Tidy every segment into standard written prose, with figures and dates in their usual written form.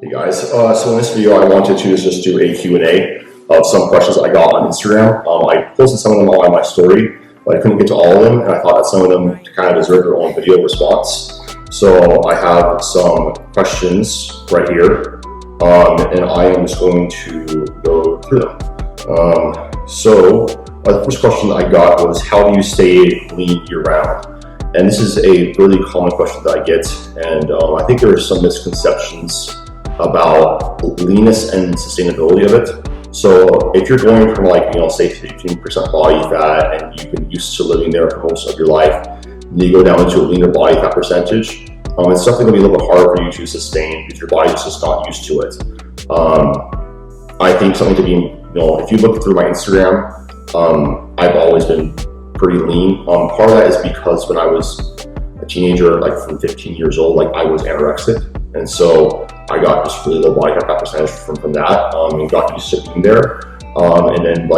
Hey guys, so in this video I wanted to just do a Q&A of some questions I got on Instagram. I posted some of them all on my story, but I couldn't get to all of them, and I thought that some of them kind of deserve their own video response. So I have some questions right here, and I am just going to go through them. The first question I got was, how do you stay lean year-round? And this is a really common question that I get, and I think there are some misconceptions about leanness and sustainability of it. So if you're going from say 15% body fat and you've been used to living there for most of your life, and you go down into a leaner body fat percentage, it's definitely going to be a little bit harder for you to sustain because your body is just not used to it. I think something to be, if you look through my Instagram, I've always been pretty lean. Part of that is because when I was a teenager, from 15 years old, I was anorexic, and so I got just really low body fat percentage from that, and got used to being there. And then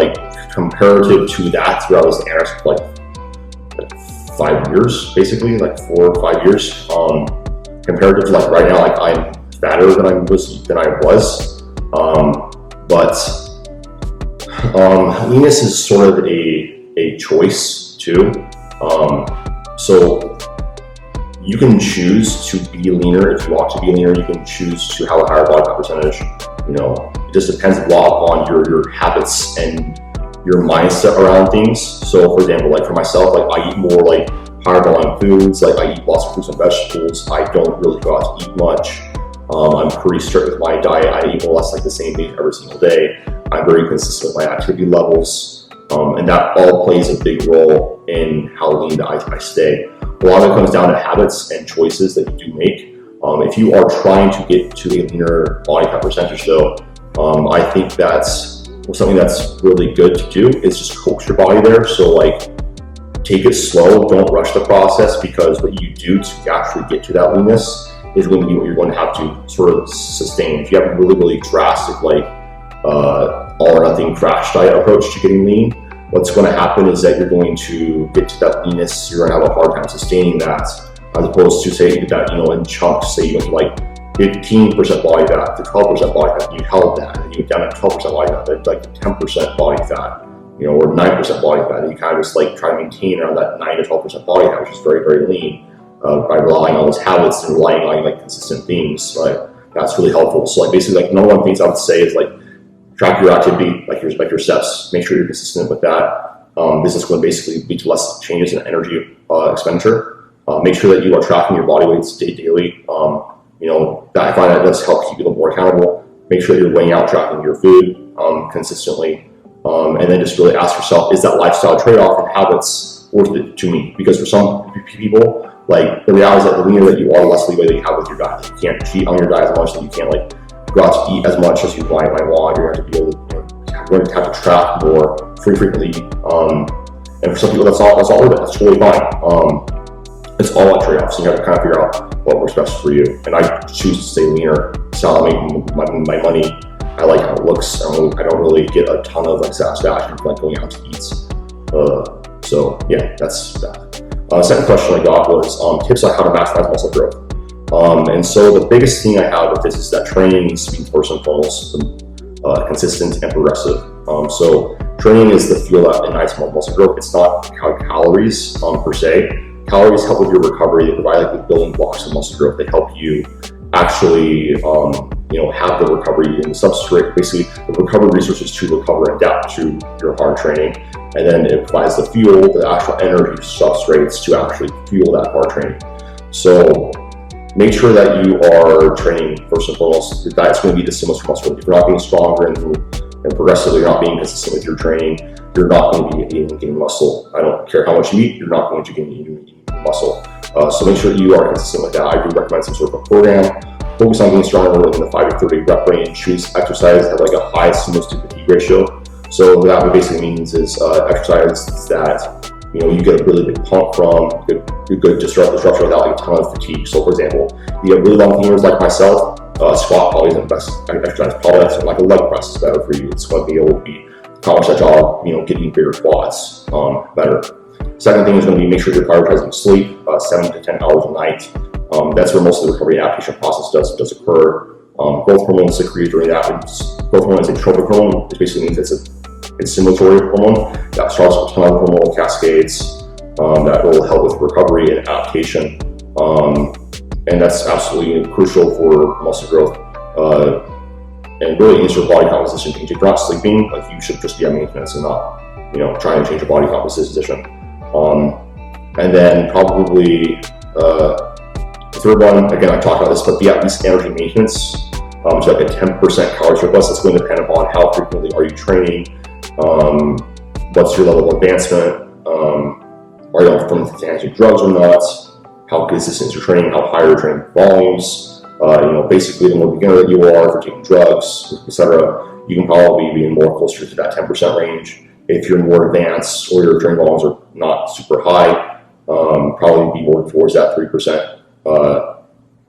comparative to that, where I was anorexic for 5 years, basically 4 or 5 years. Comparative to right now, I'm fatter than I was. But leanness is sort of a choice too. So you can choose to be leaner if you want to be leaner. You can choose to have a higher body fat percentage. It just depends a lot on your habits and your mindset around things. So for example, for myself, I eat more higher volume foods. I eat lots of fruits and vegetables. I don't really go out to eat much. I'm pretty strict with my diet. I eat more or less the same thing every single day. I'm very consistent with my activity levels. And that all plays a big role in how lean I stay. A lot of it comes down to habits and choices that you do make. If you are trying to get to a leaner body fat percentage though, I think that's something that's really good to do is just coax your body there. So take it slow, don't rush the process, because what you do to actually get to that leanness is going to be what you're going to have to sort of sustain. If you have a really, really drastic all or nothing crash diet approach to getting lean, what's going to happen is that you're going to get to that leanness. You're going to have a hard time sustaining that, as opposed to say you did that, in chunks. Say you went 15% body fat to 12% body fat, and you held that, and you went down to 12% body fat, then 10% body fat, or 9% body fat, and you kind of just try to maintain around that 9 to 12% body fat, which is very, very lean, by relying on those habits and relying on consistent things. That's really helpful. So basically, number one things I would say is track your activity, your steps. Make sure you're consistent with that. This is going to basically lead to less changes in energy expenditure. Make sure that you are tracking your body weights daily. I find that does help keep you a little more accountable. Make sure that you're weighing out, tracking your food consistently, and then just really ask yourself: is that lifestyle trade-off and habits worth it to me? Because for some people, the reality is that the leaner that you are, the less leeway that you have with your diet. You can't cheat on your diet as much, and you can't go out to eat as much as you might want. You're going to be able to, you're going to have to track more frequently. And for some people, that's all worth it. That's totally fine. It's all a trade-off. So you have to kind of figure out what works best for you. And I choose to stay leaner. It's how I make my money. I like how it looks. I don't really get a ton of satisfaction from going out to eat. So yeah, that's that. The second question I got was tips on how to maximize muscle growth. And so the biggest thing I have with this is that training needs to be first and foremost consistent and progressive. So training is the fuel that ignites more muscle growth. It's not calories per se. Calories help with your recovery. They provide the building blocks of muscle growth. They help you actually have the recovery and the substrate, basically the recovery resources to recover and adapt to your hard training. And then it provides the fuel, the actual energy substrates to actually fuel that hard training. So make sure that you are training first and foremost. That's going to be the stimulus for muscle growth. If you're not being stronger and progressively, you're not being consistent with your training, you're not going to be gaining muscle. I don't care how much you eat, you're not going to gain muscle. So make sure that you are consistent with that. I do recommend some sort of a program. Focus on being stronger within the 5 to 30 rep range. Choose exercise that have a high stimulus to fatigue ratio. So what that basically means is exercise that you get a really big pump from, good disruption without a ton of fatigue. So for example, you have really long fingers like myself, squat probably is the best exercise. Probably that's a leg press is better for you. It's going to be able to accomplish that job, getting bigger quads better. Second thing is going to be make sure you're prioritizing sleep, 7 to 10 hours a night. That's where most of the recovery adaptation process does occur. Growth hormone is secreted during that. Growth hormone is a tropic hormone, which basically means it's stimulatory hormone that starts with ton of hormonal cascades that will help with recovery and adaptation. And that's absolutely crucial for muscle growth. And really is your body composition change. If you're not sleeping, like, you should just be on maintenance and not, trying to change your body composition. And then probably the third one, again, I talked about this, but be at least energy maintenance. So like a 10% calorie surplus. That's going to depend upon how frequently are you training, what's your level of advancement, are you on from taking drugs or not, how consistent is your training, how high are your training volumes. Basically, the more beginner that you are for taking drugs, etc., you can probably be more closer to that 10% range. If you're more advanced or your training volumes are not super high, probably be more towards that 3%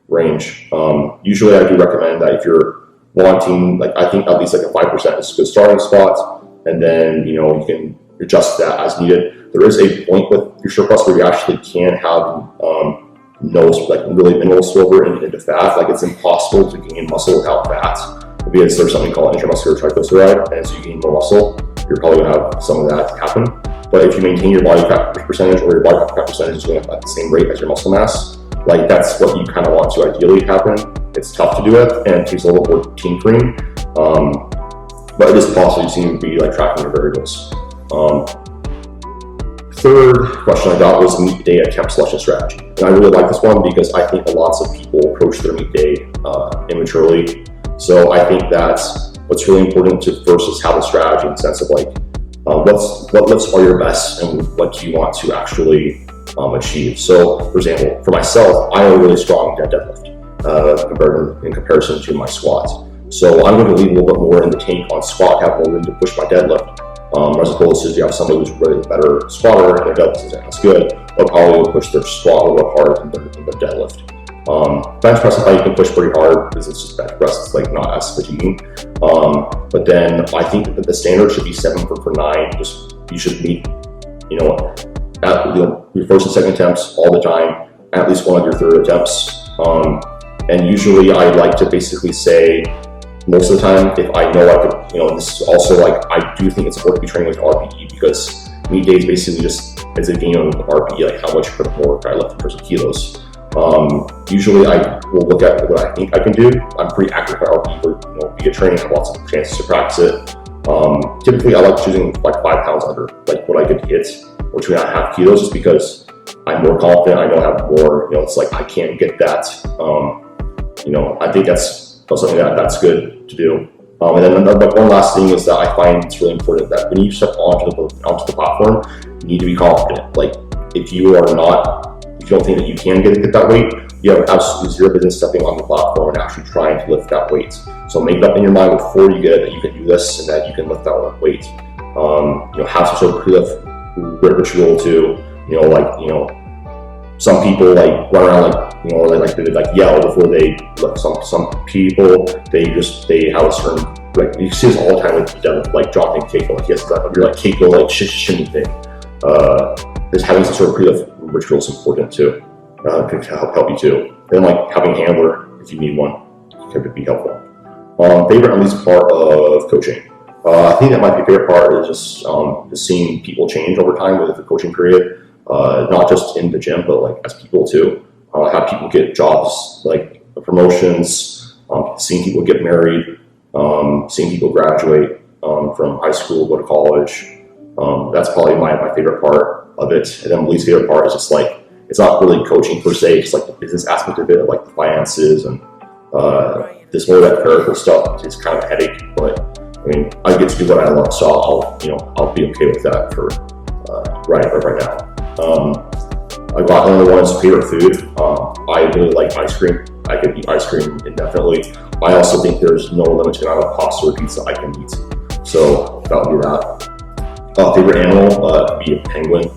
range. Usually, I do recommend that if you're wanting, I think at least a 5% is a good starting spot, and then you can adjust that as needed. There is a point with your surplus where you actually can have really minimal spillover into fat. It's impossible to gain muscle without fat, because there's something called intramuscular triglyceride, and as you gain more muscle, you're probably going to have some of that happen. But if you maintain your body fat percentage, or your body fat percentage is going up at the same rate as your muscle mass, that's what you kind of want to ideally happen. It's tough to do it, and it takes a little more tinkering, but it is possible. You seem to be tracking your variables. Third question I got was meet day attempt selection strategy. And I really like this one because I think lots of people approach their meet day immaturely. So I think that what's really important to first is have a strategy in the sense of what lifts are your best and what do you want to actually achieve. So for example, for myself, I am really strong at deadlift in comparison to my squat. So I'm going to leave a little bit more in the tank on squat, have more room to push my deadlift. As opposed to, you have somebody who's really a better squatter and their deadlift isn't as good, they'll probably push their squat a little harder than their deadlift. Bench press, you can push pretty hard because it's just bench press, it's not as fatiguing. But then I think that the standard should be 7 for 9. You should meet, at your first and second attempts all the time, at least one of your third attempts. And usually I like to basically say, most of the time, if I know I could, this is also I do think it's important to be training with RPE, because meet day is basically just as a game of RPE, how much more I lift in terms of kilos. Usually I will look at what I think I can do. I'm pretty accurate at RPE for be a training, I have lots of chances to practice it. Typically I like choosing 5 pounds under what I could hit, or 2.5 kilos, just because I'm more confident, I know I have more, I can't get that. I think that's something that's good to do. And then one last thing is that I find it's really important that when you step onto the platform, you need to be confident. If you don't think that you can get that weight, you have absolutely zero business stepping on the platform and actually trying to lift that weight. So make it up in your mind before you get it that you can do this and that you can lift that weight. Have some sort of pre-lift ritual too. Some people run around or they yell before they lift. Some people they have a certain you see this all the time with deadlift, dropping Keiko. Yes, you're Keiko shimmy thing. Just having some sort of pre-lift ritual is important too. Can help you too. Then having a handler if you need one can be helpful. Favorite and least part of coaching. I think that my favorite part is just seeing people change over time with the coaching period. Not just in the gym, but as people too. Have people get jobs, promotions, seeing people get married, seeing people graduate from high school, go to college. That's probably my favorite part of it. And then the least favorite part is just it's not really coaching per se, it's the business aspect of it, the finances and this more of that clerical stuff. It's kind of a headache, but I get to do what I love, so I'll be okay with that for right now. I got another one's favorite food. I really like ice cream. I could eat ice cream indefinitely. I also think there's no limited amount of pasta or pizza I can eat. So that would be that. Favorite animal would be a penguin.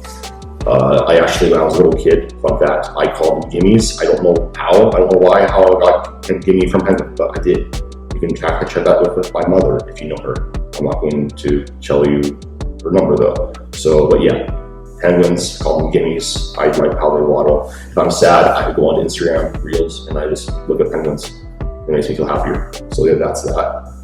I actually, when I was a little kid, fun fact, I called them gimmies. I don't know how, I don't know why, how I got a gimme from penguin, but I did. You can check that with my mother if you know her. I'm not going to tell you her number though. So, but yeah. Penguins, call them gimmies. I like how they waddle. If I'm sad, I could go on Instagram Reels and I just look at penguins. It makes me feel happier. So yeah, that's that.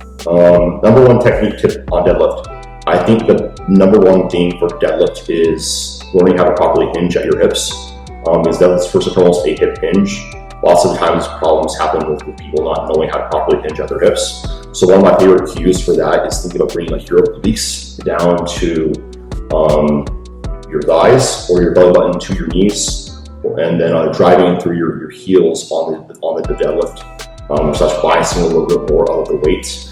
Number one technique tip on deadlift. I think the number one thing for deadlift is learning how to properly hinge at your hips. Is deadlift first and foremost a hip hinge. Lots of times problems happen with people not knowing how to properly hinge at their hips. So one of my favorite cues for that is thinking about bringing like your obliques down to your thighs or your belly button to your knees, and then driving through your heels on the deadlift, such biasing a little bit more of the weight.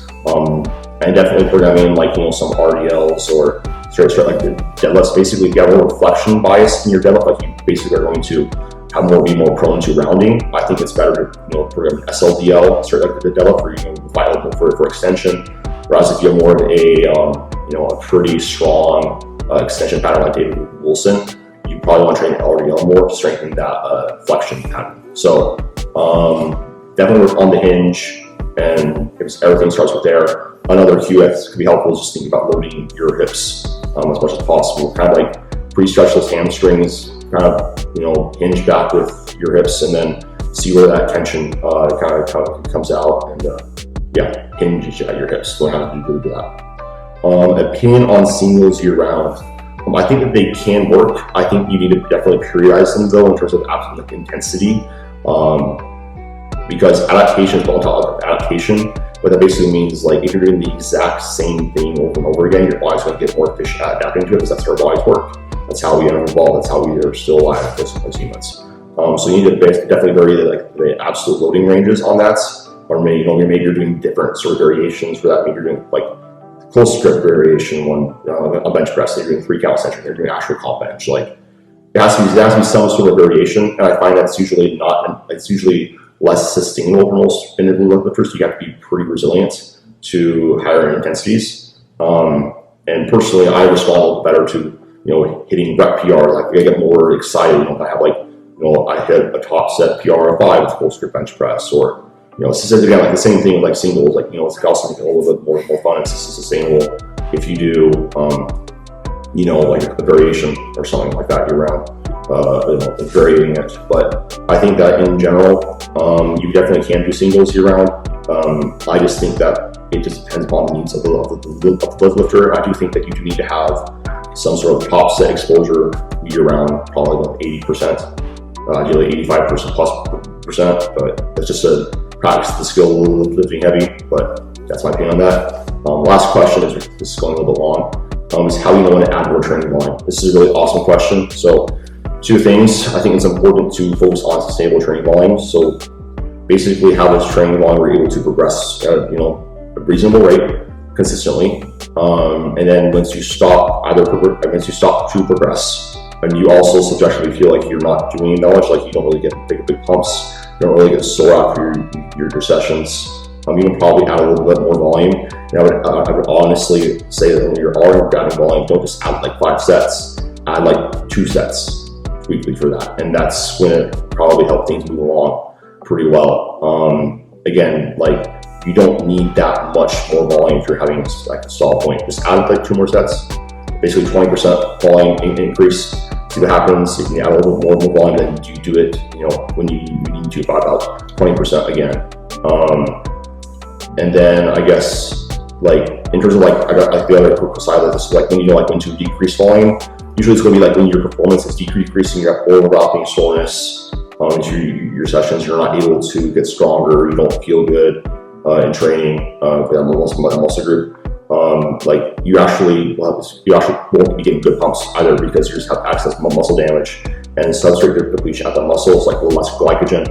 And definitely programming like, some RDLs or straight like the deadlifts. Basically, if you have a reflection bias in your deadlift, like you basically are going to be more prone to rounding. I think it's better to program SLDL, straight like the deadlift, where you fight a little for extension. Whereas if you have more of a pretty strong extension pattern like David Wilson, you probably want to train RDL more to strengthen that flexion pattern. So definitely work on the hinge, and everything starts with there. Another cue that could be helpful is just thinking about loading your hips as much as possible. Kind of like pre-stretch those hamstrings, kind of hinge back with your hips, and then see where that tension kind of comes out, and hinge at your hips. Learn how to do that. Opinion on singles year round. I think that they can work. I think you need to definitely periodize them though in terms of absolute intensity, because adaptation is called adaptation. What that basically means, like, if you're doing the exact same thing over and over again, your body's going to get more efficient at adapting to it, because that's how our bodies work. That's how we evolve. That's how we are still alive as humans. So you need to definitely vary the absolute loading ranges on that, or maybe you're doing different sort of variations for that. Maybe you're doing like close grip variation on a bench press. You're doing 3 count extension. You're doing actual comp bench. Like it has to be some sort of variation, and I find that's usually not. It's usually less sustainable for most individual lifters. You have to be pretty resilient to higher intensities. And personally, I respond better to hitting rep PR. Like I get more excited. I have I hit a top set PR of 5 with close grip bench press, or again like the same thing with like singles. Like it's also making a little bit more fun. It's sustainable if you do like a variation or something like that year round. Varying it, but I think that in general, you definitely can do singles year round. I just think that it just depends upon the needs of the lifter. I do think that you do need to have some sort of top set exposure year round, probably about 80%, ideally 85% plus %. But it's just a practice the skill of lifting heavy. But that's my opinion on that. Last question is, this is going a little bit long. Is how you know when to add more training volume. This is a really awesome question. So 2 things. I think it's important to focus on sustainable training volume. So basically, how much training volume we're able to progress at a reasonable rate consistently. And then once you stop to progress, and you also subjectively feel like you're not doing that much, like you don't really get big pumps, you don't really get sore after your sessions, you can probably add a little bit more volume. And I would honestly say that when you're already adding volume, don't just add like 5 sets, add like 2 sets weekly for that, and that's when it probably help things move along pretty well. Again, like you don't need that much more volume if you're having like a stall point. Just add like 2 more sets, basically 20% volume increase. See what happens. If you add a little bit more volume, then you do it. When you need to about 20% again. And then I guess like in terms of like I got like the other side of this, like when when to decrease volume. Usually it's going to be like when your performance is decreasing, you have overlapping soreness into your sessions, you're not able to get stronger, you don't feel good in training for that muscle group. Like you actually won't be getting good pumps either, because you just have access to muscle damage and substrate depletion at the muscle. It's like a little less glycogen.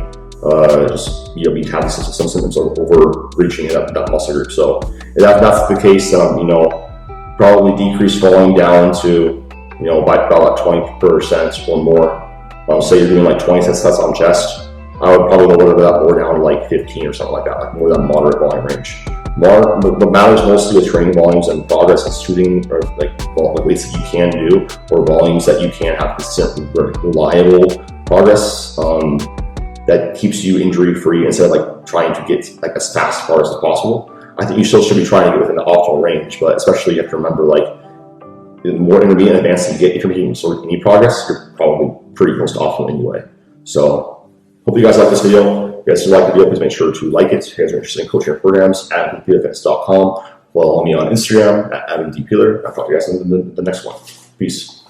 Be having some symptoms of overreaching that muscle group. So if that's the case, probably decrease volume down to by about 20% or more. Say you're doing like 20 sets on chest, I would probably lower that more down to like 15 or something like that, like more that moderate volume range. What matters mostly with training volumes and progress is shooting or like weights that you can do, or volumes that you can have consistent, reliable progress that keeps you injury free, instead of like trying to get like as fast as possible. I think you still should be trying to get within the optimal range, but especially you have to remember, like, the more intermediate and advanced you get, if you're making sort of any progress, you're probably pretty close to optimal anyway. So hope you guys like this video. If you guys like the video, please make sure to like it. If you guys are interested in coaching programs, at peelerfitness.com. Follow me on Instagram at AdamDPeeler. I'll talk to you guys in the next one. Peace.